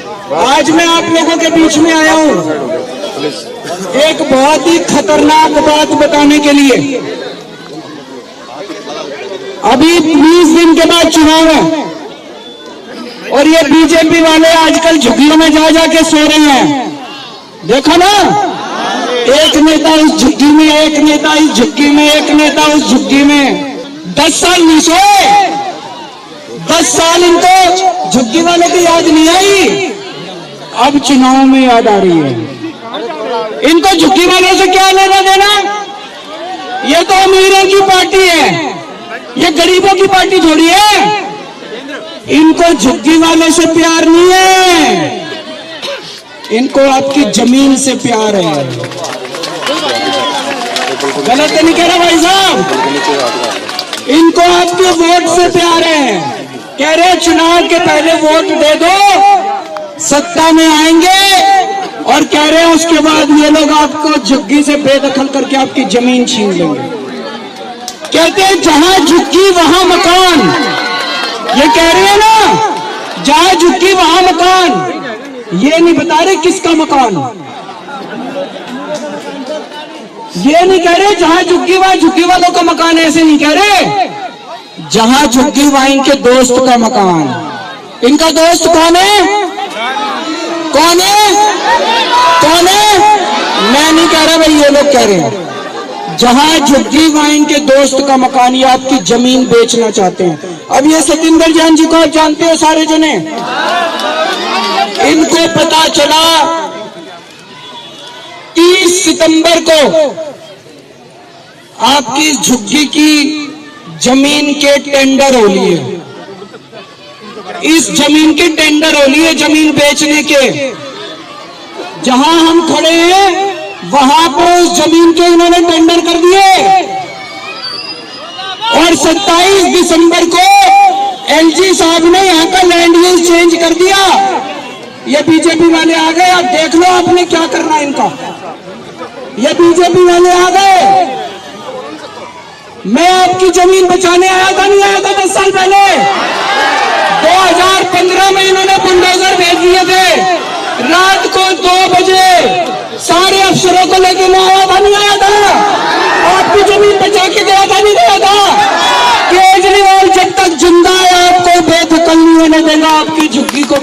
आज मैं आप लोगों के बीच में आया हूं एक बहुत ही खतरनाक बात बताने के लिए। अभी 20 दिन के बाद चुनाव है और ये बीजेपी वाले आजकल झुग्गियों में जा जाके सो रहे हैं। देखो ना, एक नेता उस झुग्गी में, एक नेता इस झुग्गी में, एक नेता उस झुग्गी में। 10 साल नहीं सोए, 10 साल इनको झुग्गी वाले की याद नहीं आई, अब चुनाव में याद आ रही है। इनको झुग्गी वालों से क्या लेना देना? ये तो अमीरों की पार्टी है, ये गरीबों की पार्टी थोड़ी है। इनको झुग्गी वाले से प्यार नहीं है, इनको आपकी जमीन से प्यार है। गलत तो नहीं कह रहा भाई साहब? इनको आपके वोट से प्यार है। कह रहे चुनाव के पहले वोट दे दो, सत्ता में आएंगे, और कह रहे हैं उसके बाद ये लोग आपको झुग्गी से बेदखल करके आपकी जमीन छीन लेंगे। कहते हैं जहां झुग्गी वहां मकान। ये कह रहे हैं ना, जहां झुग्गी वहां मकान। ये नहीं बता रहे किसका मकान, ये नहीं कह रहे जहां झुग्गी वहां झुग्गी वालों का मकान। ऐसे नहीं कह रहे, जहां झुग्गी वहां इनके दोस्त का मकान। इनका दोस्त कौन है? कौन है? कौन है? मैं नहीं कह रहा भाई, ये लोग कह रहे हैं। जहां झुग्गी वहां इनके दोस्त का मकान, ये आपकी जमीन बेचना चाहते हैं। अब ये सतिंदर जैन जी को आप जानते हो सारे जने। इनको पता चला 30 सितंबर को आपकी झुग्गी की जमीन के टेंडर हो लिए। इस जमीन के टेंडर हो लिए, जमीन बेचने के। जहां हम खड़े हैं वहां पर उस जमीन के इन्होंने टेंडर कर दिए, और 27 दिसंबर को एलजी साहब ने यहां का लैंड यूज चेंज कर दिया। ये बीजेपी वाले आ गए, अब देख लो आपने क्या करना है इनका। ये बीजेपी वाले आ गए। मैं आपकी जमीन बचाने आया था, नहीं आया था 10 साल पहले? 2015 में इन्होंने बुलडोजर भेज दिए थे। रात को 2 बजे सारे अफसरों को लेके मैं आया था, नहीं आया था? आपकी जमीन बचा के गया था, नहीं गया था? केजरीवाल जब तक जिंदा है आपको बेदखल नहीं होने देगा आपकी झुग्गी को।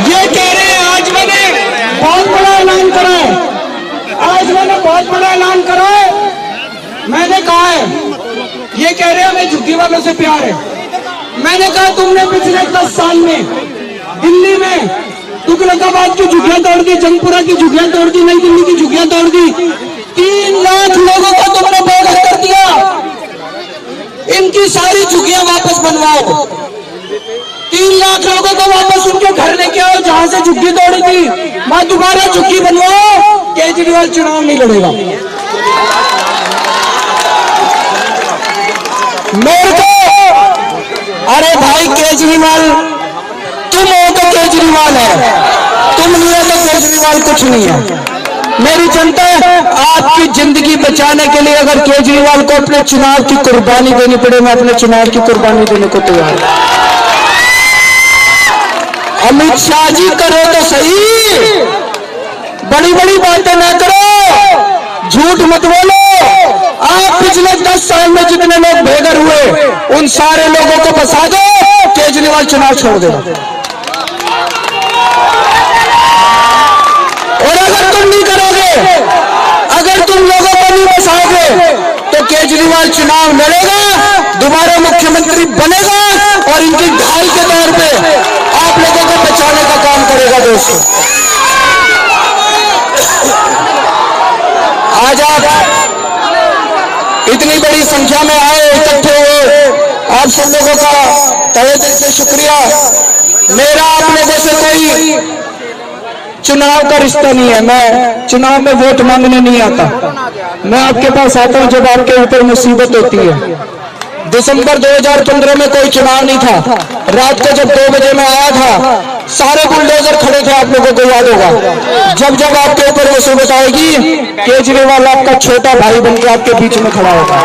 ये कह रहे हैं, आज मैंने बहुत बड़ा ऐलान करा है, आज मैंने बहुत बड़ा ऐलान करा है। मैंने कहा है, ये कह रहे हैं हमें झुग्गी वालों से प्यार है। मैंने कहा तुमने पिछले 10 साल में दिल्ली में तुगलकाबाद की झुग्गियां तोड़ दी, जंगपुरा की झुग्गियां तोड़ दी, नई दिल्ली की झुग्गियां तोड़ दी। 3 लाख लोगों को तुमने बेघर कर दिया। इनकी सारी झुग्गियां वापस बनवाओ। 3 लाख लोगों को वापस उनके घर लेके आओ जहां से झुग्गी तोड़ी थी, वहां दोबारा झुग्गी बनवाओ। केजरीवाल चुनाव नहीं लड़ेगा। मेरे को, अरे भाई केजरीवाल तुम हो तो केजरीवाल है, तुम नहीं हो तो केजरीवाल कुछ नहीं है। मेरी जनता आपकी जिंदगी बचाने के लिए अगर केजरीवाल को अपने चुनाव की कुर्बानी देनी पड़े, मैं अपने चुनाव की कुर्बानी देने को तैयार हूं। अमित शाह जी करो तो सही, बड़ी बड़ी बातें ना करो, झूठ मत बोलो। आप पिछले 10 साल में जितने लोग बेघर हुए उन सारे लोगों को बसा दो, केजरीवाल चुनाव छोड़ देगा। और अगर तुम नहीं करोगे, अगर तुम लोगों को नहीं बसाओगे, तो केजरीवाल चुनाव लड़ेगा, दोबारा मुख्यमंत्री बनेगा, और इनकी ढाल के तौर पे आप लोगों को बचाने का काम करेगा। दोस्तों, आज आप इतनी बड़ी संख्या में आए, इकट्ठे हुए, आप सब लोगों का तहे दिल से शुक्रिया। मेरा आप लोगों से कोई चुनाव का रिश्ता नहीं है, मैं चुनाव में वोट मांगने नहीं आता। मैं आपके पास आता हूं जब आपके ऊपर मुसीबत होती है। दिसंबर 2015 में कोई चुनाव नहीं था, रात को जब 2 बजे मैं आया था, सारे बुलडोजर खड़े थे, आप लोगों को याद होगा। जब जब आपके ऊपर मुसीबत आएगी, केजरीवाल आपका छोटा भाई बनकर आपके बीच में खड़ा होगा।